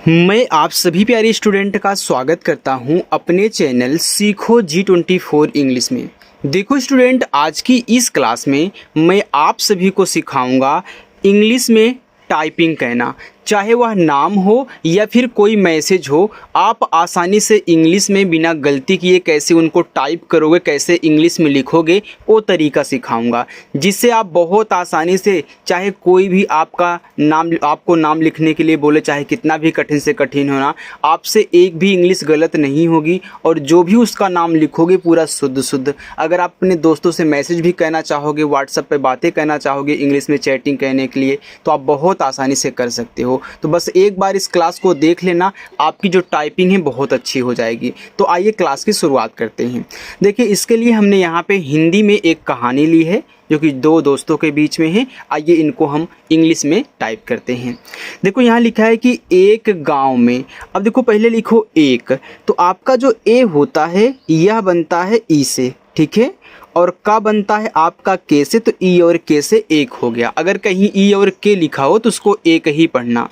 मैं आप सभी प्यारे स्टूडेंट का स्वागत करता हूं अपने चैनल सीखो G24 इंग्लिश में। देखो स्टूडेंट, आज की इस क्लास में मैं आप सभी को सिखाऊंगा इंग्लिश में टाइपिंग कहना। चाहे वह नाम हो या फिर कोई मैसेज हो, आप आसानी से इंग्लिश में बिना गलती किए कैसे उनको टाइप करोगे, कैसे इंग्लिश में लिखोगे, वो तरीका सिखाऊंगा, जिससे आप बहुत आसानी से, चाहे कोई भी आपको नाम लिखने के लिए बोले, चाहे कितना भी कठिन से कठिन होना, आपसे एक भी इंग्लिश गलत नहीं होगी और जो भी उसका नाम लिखोगे पूरा शुद्ध। अगर आप अपने दोस्तों से मैसेज भी कहना चाहोगे, व्हाट्सएप पे बातें कहना चाहोगे इंग्लिश में चैटिंग कहने के लिए, तो आप बहुत आसानी से कर सकते हो। तो बस एक बार इस क्लास को देख लेना, आपकी जो टाइपिंग है बहुत अच्छी हो जाएगी। तो आइए क्लास की शुरुआत करते हैं। देखिए, इसके लिए हमने यहाँ पे हिंदी में एक कहानी ली है जो कि दो दोस्तों के बीच में है। आइए इनको हम इंग्लिश में टाइप करते हैं। देखो यहाँ लिखा है कि एक गांव में। अब देखो पहले लिखो एक, तो आपका जो ए होता है यह बनता है ई से, ठीक है, और का बनता है आपका के से, तो ई और के से एक हो गया। अगर कहीं ई और के लिखा हो तो उसको एक ही पढ़ना।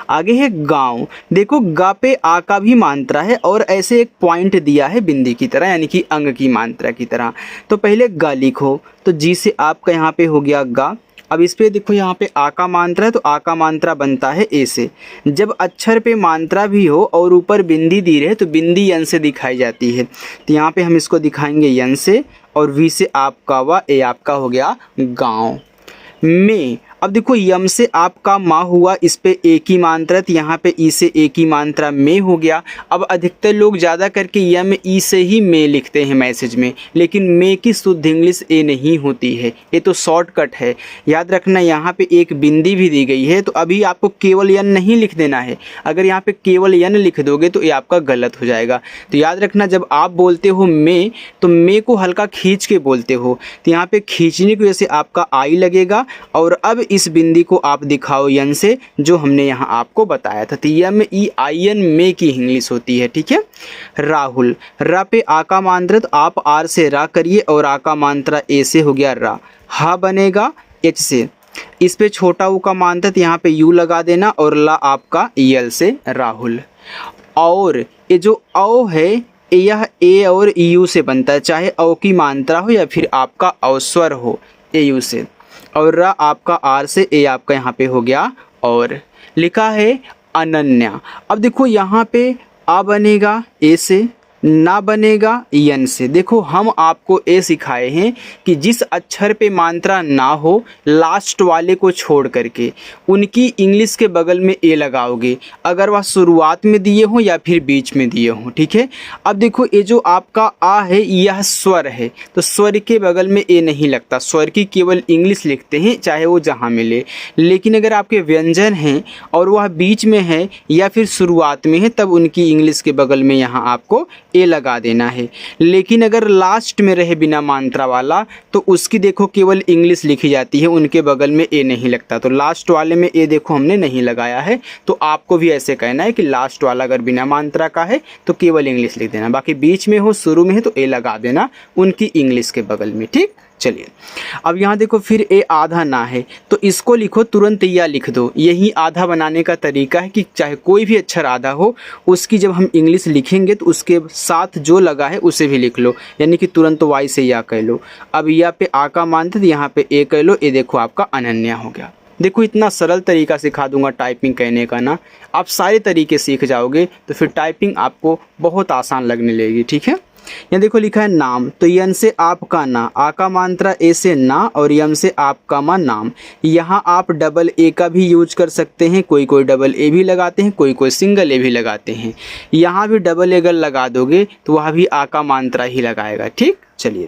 आगे है गांव। देखो गा पे आ का भी मात्रा है और ऐसे एक पॉइंट दिया है बिंदी की तरह, यानी कि अंग की मात्रा की तरह। तो पहले गा लिखो, तो जी से आपका यहाँ पे हो गया गा। अब इस पे देखो यहाँ पे आ का मात्रा है, तो आ का मात्रा बनता है ए से। जब अक्षर पे मात्रा भी हो और ऊपर बिंदी दी रहे तो बिंदी यन से दिखाई जाती है। तो यहाँ पे हम इसको दिखाएंगे यन से, और वी से आपका वा, ए आपका हो गया गाँव में। अब देखो यम से आपका माँ हुआ, इस पे एक ही मात्रा, तो यहाँ पे ई से एक ही मात्रा में हो गया। अब अधिकतर लोग ज़्यादा करके यम ई से ही में लिखते हैं मैसेज में, लेकिन में की शुद्ध इंग्लिश ए नहीं होती है, ये तो शॉर्टकट है। याद रखना यहाँ पे एक बिंदी भी दी गई है, तो अभी आपको केवल यन नहीं लिख देना है। अगर यहाँ पे केवल यन लिख दोगे तो ये आपका गलत हो जाएगा। तो याद रखना, जब आप बोलते हो में, तो में को हल्का खींच के बोलते हो, तो यहाँ पे खींचने की वजह से आपका आई लगेगा। और अब इस बिंदी को आप दिखाओ यन से, जो हमने यहाँ आपको बताया था। तो यम ई आई एन में की इंग्लिश होती है, ठीक है। राहुल, रा पे आ का मात्रा, तो आप आर से रा करिए और आ का मात्रा ए से हो गया रा। हा बनेगा एच से। इस पे छोटा ऊ का मात्रा, तो यहाँ पे यू लगा देना, और ला आपका यल से राहुल। और ये जो औ है यह ए और यू से बनता है, चाहे औ की मात्रा हो या फिर आपका अवस्वर हो ए यू से। और रा आपका आर से, ए आपका यहाँ पे हो गया और। लिखा है अनन्या। अब देखो यहाँ पे आ बनेगा ए से, ना बनेगा यन से। देखो हम आपको ए सिखाए हैं कि जिस अक्षर पे मात्रा ना हो, लास्ट वाले को छोड़ करके उनकी इंग्लिश के बगल में ए लगाओगे, अगर वह शुरुआत में दिए हो या फिर बीच में दिए हो, ठीक है। अब देखो ये जो आपका आ है यह स्वर है, तो स्वर के बगल में ए नहीं लगता, स्वर की केवल इंग्लिश लिखते हैं चाहे वो जहाँ मिले। लेकिन अगर आपके व्यंजन हैं और वह बीच में है या फिर शुरुआत में है, तब उनकी इंग्लिश के बगल में यहाँ आपको ए लगा देना है। लेकिन अगर लास्ट में रहे बिना मात्रा वाला, तो उसकी देखो केवल इंग्लिश लिखी जाती है, उनके बगल में ए नहीं लगता। तो लास्ट वाले में ए देखो हमने नहीं लगाया है। तो आपको भी ऐसे कहना है कि लास्ट वाला अगर बिना मात्रा का है तो केवल इंग्लिश लिख देना, बाकी बीच में हो शुरू में है तो ए लगा देना उनकी इंग्लिश के बगल में, ठीक। चलिए अब यहाँ देखो फिर ए आधा ना है, तो इसको लिखो तुरंत या लिख दो। यही आधा बनाने का तरीका है कि चाहे कोई भी अक्षर आधा हो, उसकी जब हम इंग्लिश लिखेंगे तो उसके साथ जो लगा है उसे भी लिख लो, यानी कि तुरंत वाई से या कह लो। अब या पे आ का मानते, यहाँ पे ए कह लो, ये देखो आपका अनन्या हो गया। देखो इतना सरल तरीका सिखा दूंगा टाइपिंग कहने का ना, आप सारे तरीके सीख जाओगे तो फिर टाइपिंग आपको बहुत आसान लगने लगेगी, ठीक है। यहाँ देखो लिखा है नाम, तो यन से आपका ना, आ का मात्रा ए से ना, और यम से आपका मा नाम। यहाँ आप डबल ए का भी यूज कर सकते हैं, कोई कोई डबल ए भी लगाते हैं, कोई कोई सिंगल ए भी लगाते हैं। यहाँ भी डबल ए अगर लगा दोगे तो वह भी आ का मात्रा ही लगाएगा, ठीक। चलिए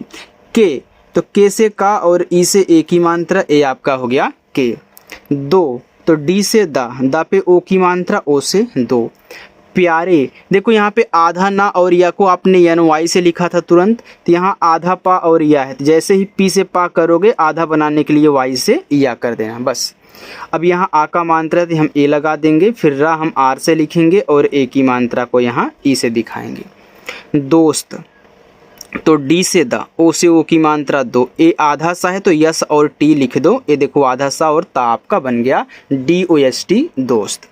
के, तो के से का और ई से ए की मात्रा, ए आपका हो गया के। दो, तो डी से दा पे ओ की मात्रा, ओ से दो। प्यारे, देखो यहाँ पे आधा ना और या को आपने यन वाई से लिखा था तुरंत, तो यहाँ आधा पा और या है, तो जैसे ही पी से पा करोगे आधा बनाने के लिए वाई से या कर देना बस। अब यहाँ आ का मात्रा तो हम ए लगा देंगे, फिर रा हम आर से लिखेंगे और ए की मात्रा को यहाँ ई से दिखाएंगे। दोस्त, तो डी से द, ओ से ओ की मात्रा दो, ए आधा सा है तो यस और टी लिख दो, ये देखो आधा सा और ता आपका बन गया DOST दोस्त।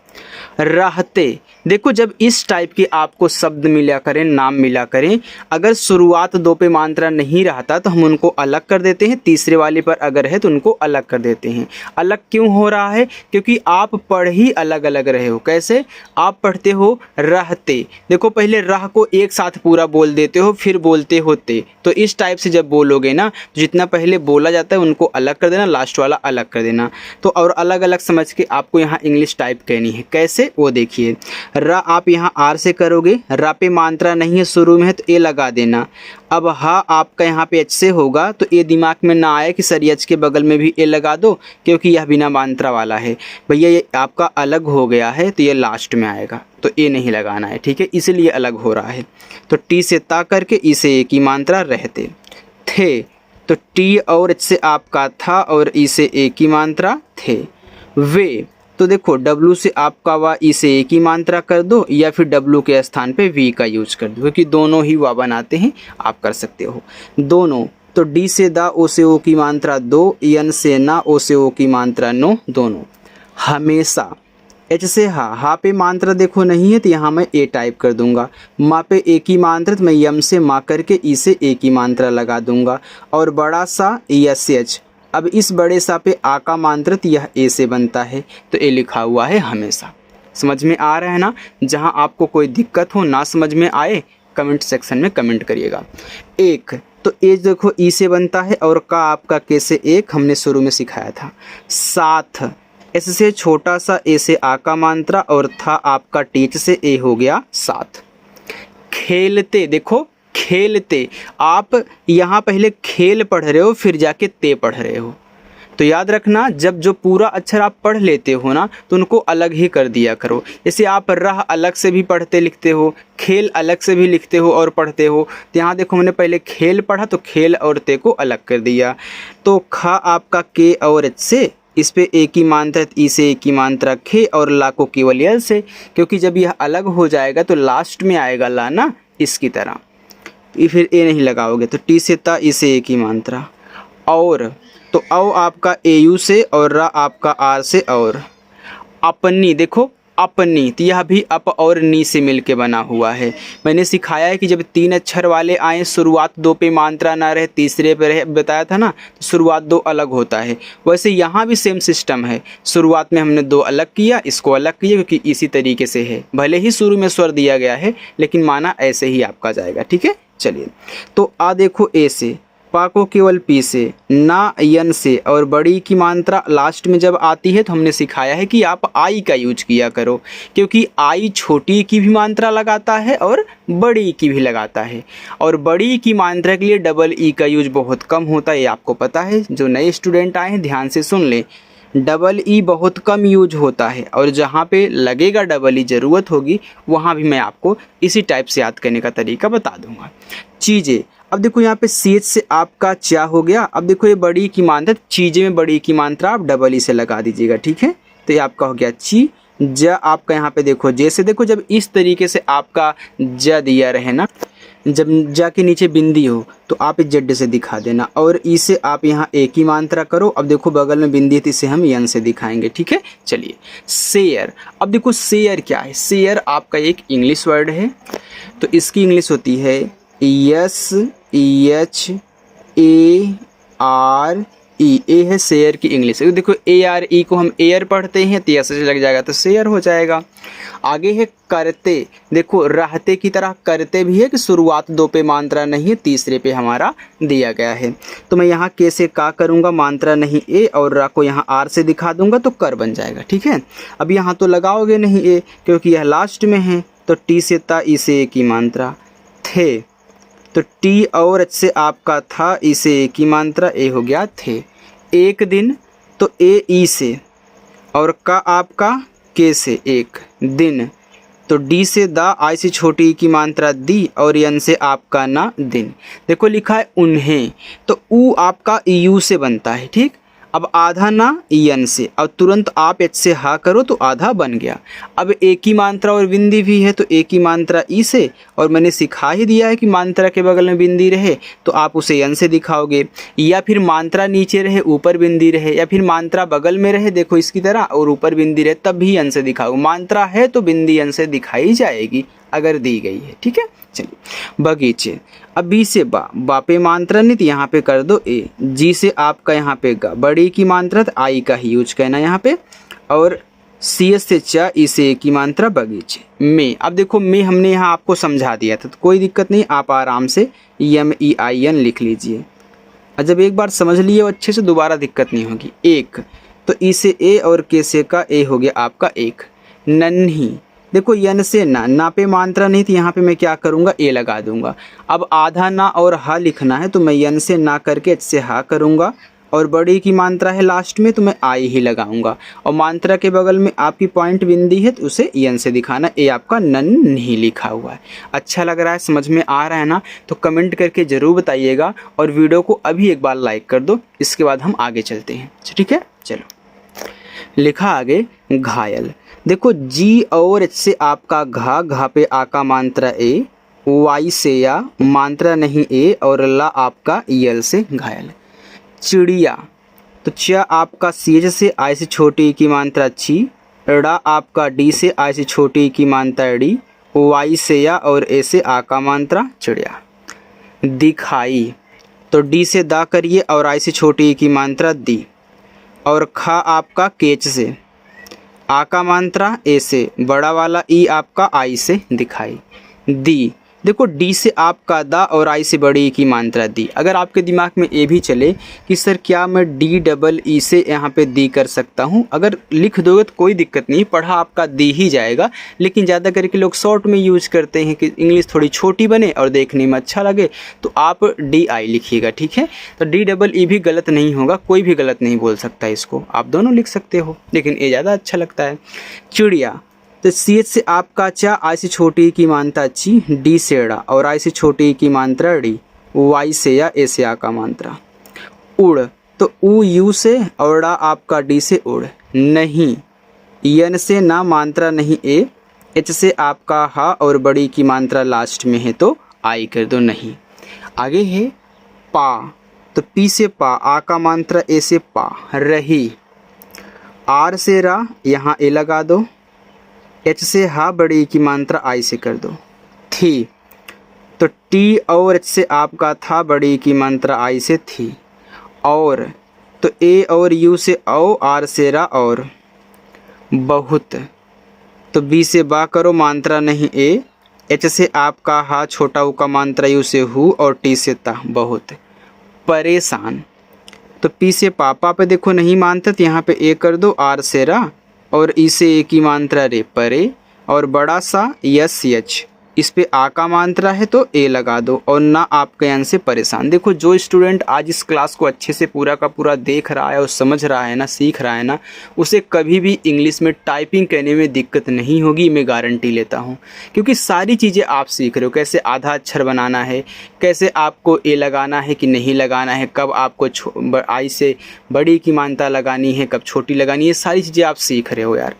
रहते, देखो जब इस टाइप के आपको शब्द मिला करें, नाम मिला करें, अगर शुरुआत दो पे मात्रा नहीं रहता तो हम उनको अलग कर देते हैं, तीसरे वाले पर अगर है तो उनको अलग कर देते हैं। अलग क्यों हो रहा है? क्योंकि आप पढ़ ही अलग अलग रहे हो। कैसे? आप पढ़ते हो रहते, देखो पहले रह को एक साथ पूरा बोल देते हो, फिर बोलते होते, तो इस टाइप से जब बोलोगे ना, जितना पहले बोला जाता है उनको अलग कर देना, लास्ट वाला अलग कर देना। तो और अलग अलग समझ के आपको यहाँ इंग्लिश टाइप कहनी है। कैसे? वो देखिए, र आप यहाँ आर से करोगे, रा पे मात्रा नहीं है शुरू में है तो ए लगा देना। अब हा आपका यहाँ पे एच से होगा तो ये दिमाग में ना आए कि सर एच के बगल में भी ए लगा दो, क्योंकि यह बिना मात्रा वाला है भैया, ये आपका अलग हो गया है तो ये लास्ट में आएगा, तो ए नहीं लगाना है, ठीक है, इसलिए अलग हो रहा है। तो टी से ता करके ई से ए की मात्रा रहते थे, तो टी और एच से आपका था और ई से ए की मात्रा थे। वे, तो देखो डब्लू से आपका वा, ई से ए की मात्रा कर दो, या फिर डब्लू के स्थान पे वी का यूज कर दो, क्योंकि दोनों ही वा बनाते हैं, आप कर सकते हो दोनों। तो डी से दा, ओ से ओ की मात्रा दो, एन से ना, ओ से ओ की मात्रा नो, दोनों। हमेशा, एच से हा पे मात्रा देखो नहीं है तो यहाँ मैं ए टाइप कर दूंगा। माँ पे ए की मात्रा तो मैं यम से माँ करके ई से ए की मात्रा लगा दूंगा। और बड़ा सा यस से एच, अब इस बड़े सा पे आ का मात्रित यह ए से बनता है, तो ए लिखा हुआ है हमेशा। समझ में आ रहा है ना? जहाँ आपको कोई दिक्कत हो, ना समझ में आए, कमेंट सेक्शन में कमेंट करिएगा। एक, तो ए देखो ई से बनता है, और का आपका के से एक, हमने शुरू में सिखाया था। साथ, एस से छोटा सा, ए से आ का मात्रा, और था आपका टीच से ए हो गया साथ। खेलते, देखो खेलते, आप यहाँ पहले खेल पढ़ रहे हो फिर जाके ते पढ़ रहे हो, तो याद रखना जब जो पूरा अक्षर आप पढ़ लेते हो ना तो उनको अलग ही कर दिया करो। जैसे आप रह अलग से भी पढ़ते लिखते हो, खेल अलग से भी लिखते हो और पढ़ते हो, तो यहाँ देखो हमने पहले खेल पढ़ा तो खेल और ते को अलग कर दिया। तो खा आपका के और एच से, इस पे ए की मात्रा, ई से ए की मात्रा खे, और ला को केवल यल से, क्योंकि जब यह अलग हो जाएगा तो लास्ट में आएगा ला ना, इसकी तरह। फिर ए नहीं लगाओगे तो टी से ता, ई से ए की मात्रा। और, तो औ आपका ए यू से, और रा आपका आर से और। अपनी, देखो अपनी, तो यह भी अप और नी से मिलके बना हुआ है। मैंने सिखाया है कि जब तीन अक्षर वाले आए, शुरुआत दो पे मात्रा ना रहे, तीसरे पे रहे, बताया था ना, तो शुरुआत दो अलग होता है। वैसे यहाँ भी सेम सिस्टम है, शुरुआत में हमने दो अलग किया, इसको अलग किया, क्योंकि इसी तरीके से है। भले ही शुरू में स्वर दिया गया है लेकिन माना ऐसे ही आपका जाएगा, ठीक है। चलिए, तो आ देखो ए से, पा को केवल पी से, ना यन से, और बड़ी की मात्रा लास्ट में जब आती है तो हमने सिखाया है कि आप आई का यूज किया करो, क्योंकि आई छोटी की भी मात्रा लगाता है और बड़ी की भी लगाता है। और बड़ी की मात्रा के लिए डबल ई का यूज बहुत कम होता है, ये आपको पता है। जो नए स्टूडेंट आए हैं ध्यान से सुन लें, डबल ई बहुत कम यूज होता है, और जहाँ पे लगेगा डबल ई ज़रूरत होगी वहाँ भी मैं आपको इसी टाइप से याद करने का तरीका बता दूंगा। चीज़ें, अब देखो यहाँ पे सी एच से आपका चा हो गया। अब देखो ये बड़ी की मात्रा, चीज़ें में बड़ी की मात्रा आप डबल ई से लगा दीजिएगा, ठीक है। तो ये आपका हो गया ची। ज आपका यहाँ पे देखो जैसे, देखो जब इस तरीके से आपका ज दिया रहे ना, जब जा के नीचे बिंदी हो तो आप इस जेड से दिखा देना, और ई से आप यहाँ ए की मात्रा करो। अब देखो बगल में बिंदी है तो इसे हम यन से दिखाएंगे, ठीक है। चलिए, शेयर, अब देखो शेयर क्या है? शेयर आपका एक इंग्लिश वर्ड है, तो इसकी इंग्लिश होती है S H A R E. A है शेयर की इंग्लिश। देखो ए आर ई को हम एयर पढ़ते हैं तो एस से लग जाएगा तो शेयर हो जाएगा। आगे है करते, देखो रहते की तरह करते भी है कि शुरुआत दो पे मात्रा नहीं है, तीसरे पे हमारा दिया गया है। तो मैं यहाँ के से का करूँगा, मात्रा नहीं ए, और रा को यहाँ आर से दिखा दूंगा तो कर बन जाएगा, ठीक है। अब यहाँ तो लगाओगे नहीं ए, क्योंकि यह लास्ट में है, तो टी से ता, ई से ए की मात्रा थे, तो टी और एच से आपका था, ई से ए की मात्रा ए हो गया थे। एक दिन, तो ए ई से, और का आपका के से एक दिन, तो डी से दा, आई से छोटी की मात्रा दी, और यन से आपका ना दिन। देखो लिखा है उन्हें, तो ऊ आपका यू से बनता है, ठीक। अब आधा ना यन से, अब तुरंत आप एच से हा करो तो आधा बन गया। अब एक ही मात्रा और बिंदी भी है तो एक ही मात्रा ई से, और मैंने सिखा ही दिया है कि मात्रा के बगल में बिंदी रहे तो आप उसे यन से दिखाओगे, या फिर मात्रा नीचे रहे ऊपर बिंदी रहे, या फिर मात्रा बगल में रहे देखो इसकी तरह और ऊपर बिंदी रहे तब भी यन से दिखाओगे। मात्रा है तो बिंदी यन से दिखाई जाएगी अगर दी गई है, ठीक है। चलिए बगीचे, अब बी से बा पे मात्रा नहीं तो यहाँ पे कर दो ए, जी से आपका यहाँ पे गा, बड़ी की मात्रा तो आई का ही यूज करना यहाँ पे, और सी एस से चा, ई से की मात्रा बगीचे में। अब देखो में हमने यहाँ आपको समझा दिया था तो कोई दिक्कत नहीं, आप आराम से MEIN लिख लीजिए। और जब एक बार समझ लिए अच्छे से दोबारा दिक्कत नहीं होगी। एक तो ई से ए और के से का ए हो गया आपका एक। नन्ही, देखो यन से ना पे मात्रा नहीं थी, यहाँ पे मैं क्या करूँगा ए लगा दूंगा। अब आधा ना और हा लिखना है तो मैं यन से ना करके एच से हा करूँगा, और बड़ी की मात्रा है लास्ट में तो मैं आई ही लगाऊंगा, और मात्रा के बगल में आपकी पॉइंट बिंदी है तो उसे यन से दिखाना। ए आपका नहीं लिखा हुआ है। अच्छा लग रहा है, समझ में आ रहा है ना? तो कमेंट करके ज़रूर बताइएगा, और वीडियो को अभी एक बार लाइक कर दो। इसके बाद हम आगे चलते हैं, ठीक है। चलो लिखा आगे घायल, देखो जी और एच से आपका घा पे आ का मात्रा ए, वाई से या मात्रा नहीं ए, और ला आपका यल से घायल। चिड़िया, तो च आपका सी से आई से छोटी की मात्रा ची, ड़ा आपका डी से आई से छोटी की मात्रा डी, वाई से या और ए से आ का मात्रा चिड़िया। दिखाई, तो डी से दा करिए और आई से छोटी की मात्रा दी, और खा आपका केच से, आ का मात्रा ए से, बड़ा वाला ई आपका आई से दिखाई। दी, देखो डी से आपका दा और आई से बड़ी की मात्रा दी। अगर आपके दिमाग में ये भी चले कि सर क्या मैं डी डबल ई से यहाँ पे दी कर सकता हूँ, अगर लिख दोगे तो कोई दिक्कत नहीं, पढ़ा आपका दी ही जाएगा। लेकिन ज़्यादा करके लोग शॉर्ट में यूज करते हैं कि इंग्लिश थोड़ी छोटी बने और देखने में अच्छा लगे, तो आप डी आई लिखिएगा, ठीक है। तो डी डबल ई भी गलत नहीं होगा, कोई भी गलत नहीं बोल सकता इसको, आप दोनों लिख सकते हो, लेकिन ये ज़्यादा अच्छा लगता है। चिड़िया, तो सी एच से आपका चा, आई से छोटी की मात्रा ची, डी से ड़ा और आई से छोटी की मात्रा डी, वाई से या ए से आ का मात्रा। उड़, तो ऊ यू से और ड़ा आपका डी से उड़। नहीं, यन से ना मात्रा नहीं ए, एच से आपका हा और बड़ी की मात्रा लास्ट में है तो आई कर दो नहीं। आगे है पा, तो पी से पा, आ का मात्रा ए से पा। रही, आर से रा, यहाँ ए लगा दो, एच से हा बड़ी की मात्रा आई से कर दो। थी, तो टी और एच से आपका था, बड़ी की मात्रा आई से थी। और, तो ए और यू से औ, आर से रा और। बहुत, तो बी से बा करो, मात्रा नहीं ए, एच से आपका हा, छोटा ऊ का मात्रा यू से हु, और टी से ता बहुत। परेशान, तो पी से पापा पे देखो नहीं मानता तो यहाँ पे ए कर दो, आर से रा और ई से ए की मात्रा रे परे, और बड़ा सा यस यच, इस पे आ का मात्रा है तो ए लगा दो, और ना आपके यहाँ से परेशान। देखो जो स्टूडेंट आज इस क्लास को अच्छे से पूरा का पूरा देख रहा है और समझ रहा है ना, सीख रहा है ना, उसे कभी भी इंग्लिश में टाइपिंग करने में दिक्कत नहीं होगी, मैं गारंटी लेता हूँ। क्योंकि सारी चीज़ें आप सीख रहे हो, कैसे आधा अक्षर बनाना है, कैसे आपको ए लगाना है कि नहीं लगाना है, कब आपको आई से बड़ी की मात्रा लगानी है, कब छोटी लगानी है, सारी चीज़ें आप सीख रहे हो यार।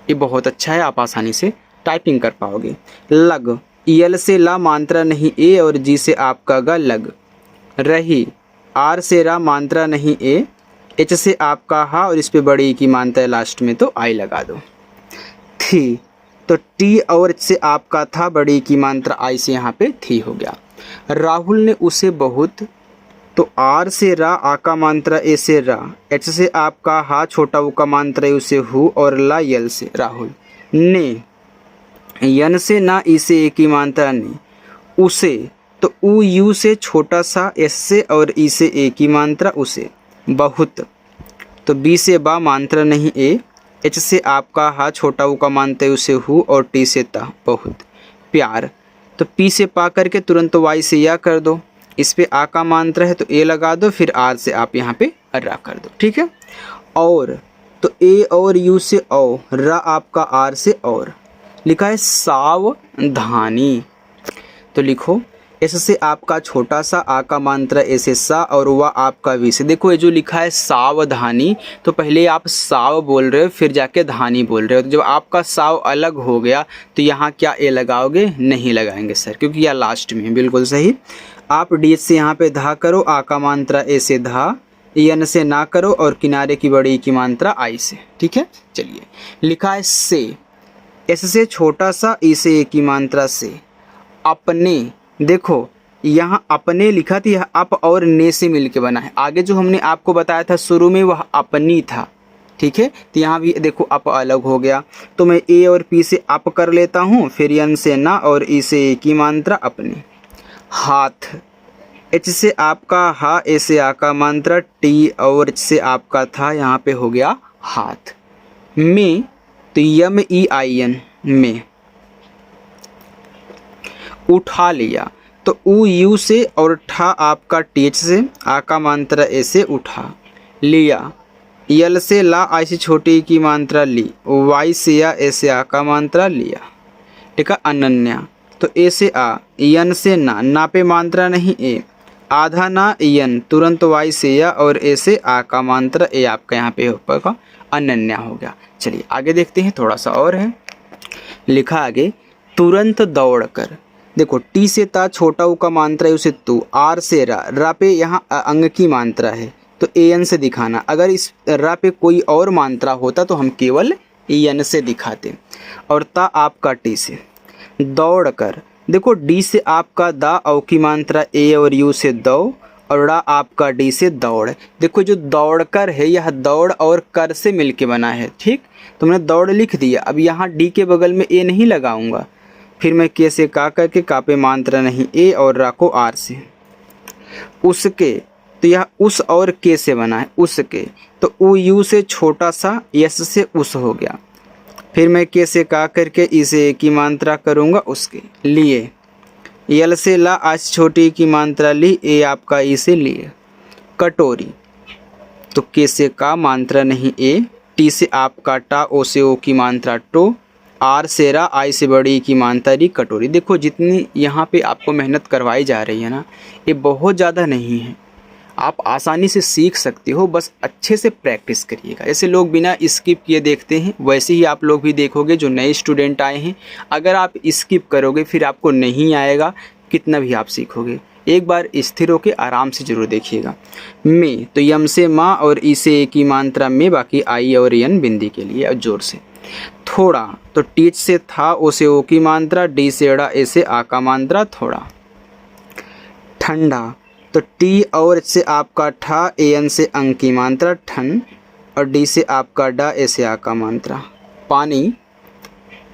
ये बहुत अच्छा है, आप आसानी से टाइपिंग कर पाओगे। लग, यल से ला मात्रा नहीं ए, और जी से आपका गा लग। रही, आर से रा मात्रा नहीं ए, एच से आपका हा और इस पे बड़ी की मात्रा लास्ट में तो आई लगा दो। थी, तो टी और एच से आपका था, बड़ी की मात्रा आई से यहाँ पे थी हो गया। राहुल ने उसे बहुत, तो आर से रा, आ का मात्रा ए से रा, एच से आपका हा, छोटा ऊ का मात्रा यू से हु, और ला यल से राहुल। ने, यन से ना, ई से ए की मात्रा ने। उसे, तो ऊ यू से छोटा सा, एस से और ई से ए की मात्रा उसे। बहुत, तो बी से बा मात्रा नहीं ए, एच से आपका हा, छोटा ऊ का मात्रा यू से हु, और टी से ता बहुत। प्यार, तो पी से पा करके तुरंत वाई से या कर दो, इस पे आ का मात्रा है तो ए लगा दो, फिर आर से आप यहाँ पे रा कर दो, ठीक है। और, तो ए और यू से औ, रा आपका आर से और। लिखा है सावधानी, तो लिखो एस से आपका छोटा सा, आ का मात्रा ए से सा और वह आपका वी से। देखो ये जो लिखा है सावधानी, तो पहले आप साव बोल रहे हो फिर जाके धानी बोल रहे हो, तो जब आपका साव अलग हो गया तो यहाँ क्या ए लगाओगे? नहीं लगाएंगे सर, क्योंकि यह लास्ट में है। बिल्कुल सही। आप डी से यहाँ पे धा करो, आ का मात्रा ए से धा, यन से ना करो और किनारे की बड़ी की मात्रा आई से। ठीक है, चलिए। लिखा है से, एस से छोटा सा, ई से ए की मात्रा से। अपने, देखो यहाँ अपने लिखा था, यह अप और ने से मिलके बना है। आगे जो हमने आपको बताया था शुरू में वह अपनी था। ठीक है, तो यहाँ भी देखो अप अलग हो गया, तो मैं ए और पी से अप कर लेता हूँ, फिर यन से ना और ई से ए की मात्रा अपने। हाथ, एच से आपका हा, ए से आ का मात्रा टी और एच से आपका था, यहाँ पे हो गया हाथ। में, तो यम ई आई एन में। उठा लिया, तो ऊ यू से और ठा आपका टीच से, आ का मात्रा ए से उठा लिया। यल से ला, आई से छोटी की मात्रा ली, वाई से या, ए से आ का मात्रा लिया। ठीक है, अनन्या, तो ए से आ, यन से ना, ना पे मात्रा नहीं ए, आधा ना यन, तुरंत वाई से या और ए से आ का मात्रा ए आपका यहाँ पे होगा, अनन्या हो गया। चलिए आगे देखते हैं, थोड़ा सा और है। लिखा आगे, तुरंत दौड़कर। देखो टी से ता, छोटा ऊ का मात्रा है उसे तू, आर से रा, रा पे यहाँ अंग की मात्रा है तो ए एन से दिखाना। अगर इस रा पे कोई और मात्रा होता तो हम केवल ए एन से दिखाते। और ता आपका टी से। दौड़ कर, देखो डी से आपका दा, औ की मात्रा ए और यू से दौ, और ड़ा आपका डी से दौड़। देखो जो दौड़ कर है यह दौड़ और कर से मिलके बना है। ठीक, तो मैंने दौड़ लिख दिया। अब यहाँ डी के बगल में ए नहीं लगाऊंगा, फिर मैं के से का करके, का पे मात्रा नहीं ए और रा को आर से। उसके, तो यह उस और के से बना है, उसके, तो ऊ यू से छोटा सा, यस से उस हो गया। फिर मैं के से का करके इसे ए की मात्रा करूँगा, उसके लिए। यल से ला, आज छोटी की मात्रा ली, ए आपका ई से लिए। कटोरी, तो के से का मात्रा नहीं ए, टी से आपका टा, ओ से ओ की मात्रा टो, आर से रा, आई से बड़ी की मात्रा री, कटोरी। देखो जितनी यहाँ पे आपको मेहनत करवाई जा रही है ना, ये बहुत ज़्यादा नहीं है, आप आसानी से सीख सकते हो, बस अच्छे से प्रैक्टिस करिएगा। ऐसे लोग बिना स्किप किए देखते हैं, वैसे ही आप लोग भी देखोगे जो नए स्टूडेंट आए हैं। अगर आप स्किप करोगे फिर आपको नहीं आएगा, कितना भी आप सीखोगे। एक बार स्थिर होकर आराम से जरूर देखिएगा। में, तो यम से माँ और ई से ए की मात्रा में, बाकी आई और एन बिंदी के लिए और जोर से। थोड़ा, तो टीच से था, ओ से ओ की मात्रा, डी से अड़ा, ए से आ का मात्रा थोड़ा। ठंडा, तो टी और एच से आपका ठा, ए एन से अंग की मात्रा ठन, और डी से आपका डा, ए से आ का मात्रा। पानी,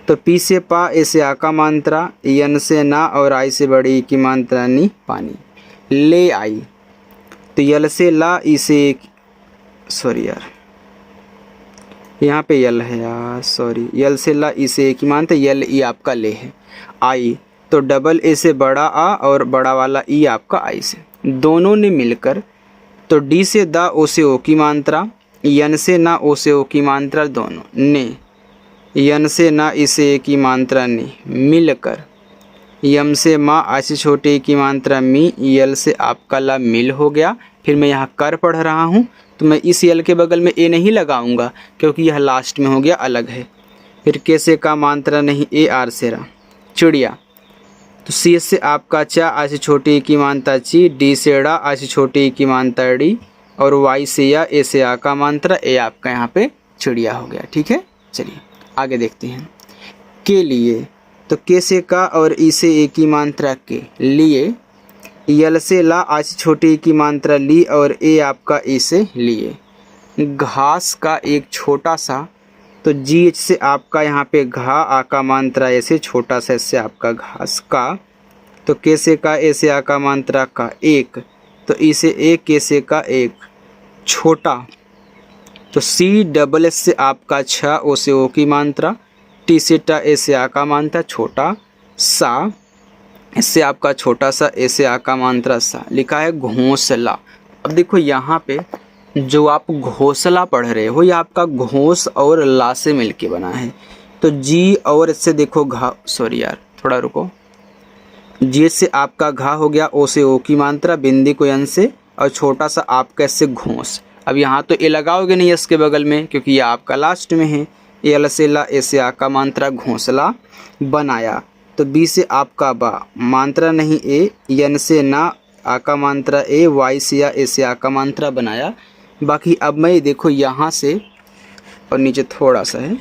तो पी से पा, ए से आ का मात्रा, एन से ना और आई से बड़ी की मात्रा नी, पानी। ले आई, तो यल से ला, ई से, सॉरी यार यहाँ पे यल है यार, सॉरी, यल से ला, ई से की मात्रा, यल ई आपका ले है। आई, तो डबल ए से बड़ा आ और बड़ा वाला ई आपका आई से। दोनों ने मिलकर, तो डी से दा, ओ से ओ की मात्रा, यन से ना, ओ से ओ की मात्रा दोनों, ने, यन से ना, ई से ए की मात्रा ने, मिलकर। यम से माँ, आ से छोटे की मात्रा मी, यल से आपका ला, मिल हो गया। फिर मैं यहाँ कर पढ़ रहा हूँ तो मैं इस यल के बगल में ए नहीं लगाऊंगा क्योंकि यह लास्ट में हो गया, अलग है। फिर के से का मात्रा नहीं, ए आर से रा। चिड़िया, तो सी से आपका चा, आ से छोटी की मात्रा ची, डी से ड़ा, आ से छोटी की मात्रा डी, और वाई से या, ए से आ का मात्रा ए आपका यहाँ पे चिड़िया हो गया। ठीक है, चलिए आगे देखते हैं। के लिए, तो के से का और ई से ए की मात्रा के लिए। यल से ला, आज छोटी की मात्रा ली और ए आपका ए से लिए। घास का एक छोटा सा, तो जी एच से आपका यहाँ पे घा, आ का मात्रा ऐसे छोटा सा, इससे आपका घास का, तो के से का, ए से आ का मात्रा का एक, तो ई से एक, के से का एक, छोटा, तो सी डबल एस से आपका छा, ओ से ओ की मात्रा, टी से टा, ए से आ का मात्रा छोटा सा, इससे आपका छोटा सा, ए से आ का मात्रा सा। लिखा है घोंसला। अब देखो यहाँ पे जो आप घोंसला पढ़ रहे हो, ये आपका घोंस और ला से मिलके बना है। तो जी और इससे देखो घा, सॉरी यार थोड़ा रुको, जे से आपका घा हो गया, ओ से ओ की मात्रा, बिंदी को यन से, और छोटा सा आपका इससे घोंस। अब यहाँ तो ए लगाओगे नहीं इसके बगल में क्योंकि ये आपका लास्ट में है। ए अल से ला, ए से आ का मात्रा, घोंसला बनाया। तो बी से आपका बा, मात्रा नहीं ए, यन से ना, आ का मात्रा ए, वाई से या, ए से आ का मात्रा बनाया। बाकी अब मैं देखो यहाँ से और नीचे थोड़ा सा है,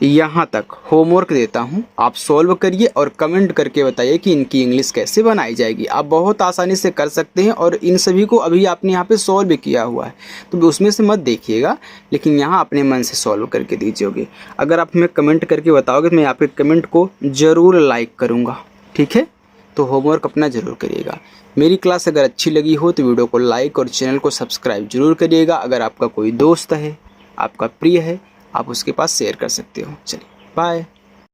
यहाँ तक होमवर्क देता हूँ, आप सॉल्व करिए और कमेंट करके बताइए कि इनकी इंग्लिश कैसे बनाई जाएगी। आप बहुत आसानी से कर सकते हैं और इन सभी को अभी आपने यहाँ पे सॉल्व भी किया हुआ है, तो उसमें से मत देखिएगा, लेकिन यहाँ अपने मन से सॉल्व करके दीजिएगा। अगर आप हमें कमेंट करके बताओगे तो मैं आपके कमेंट को ज़रूर लाइक करूँगा, ठीक है। तो होमवर्क अपना ज़रूर करिएगा। मेरी क्लास अगर अच्छी लगी हो तो वीडियो को लाइक और चैनल को सब्सक्राइब जरूर करिएगा। अगर आपका कोई दोस्त है, आपका प्रिय है, आप उसके पास शेयर कर सकते हो। चलिए बाय।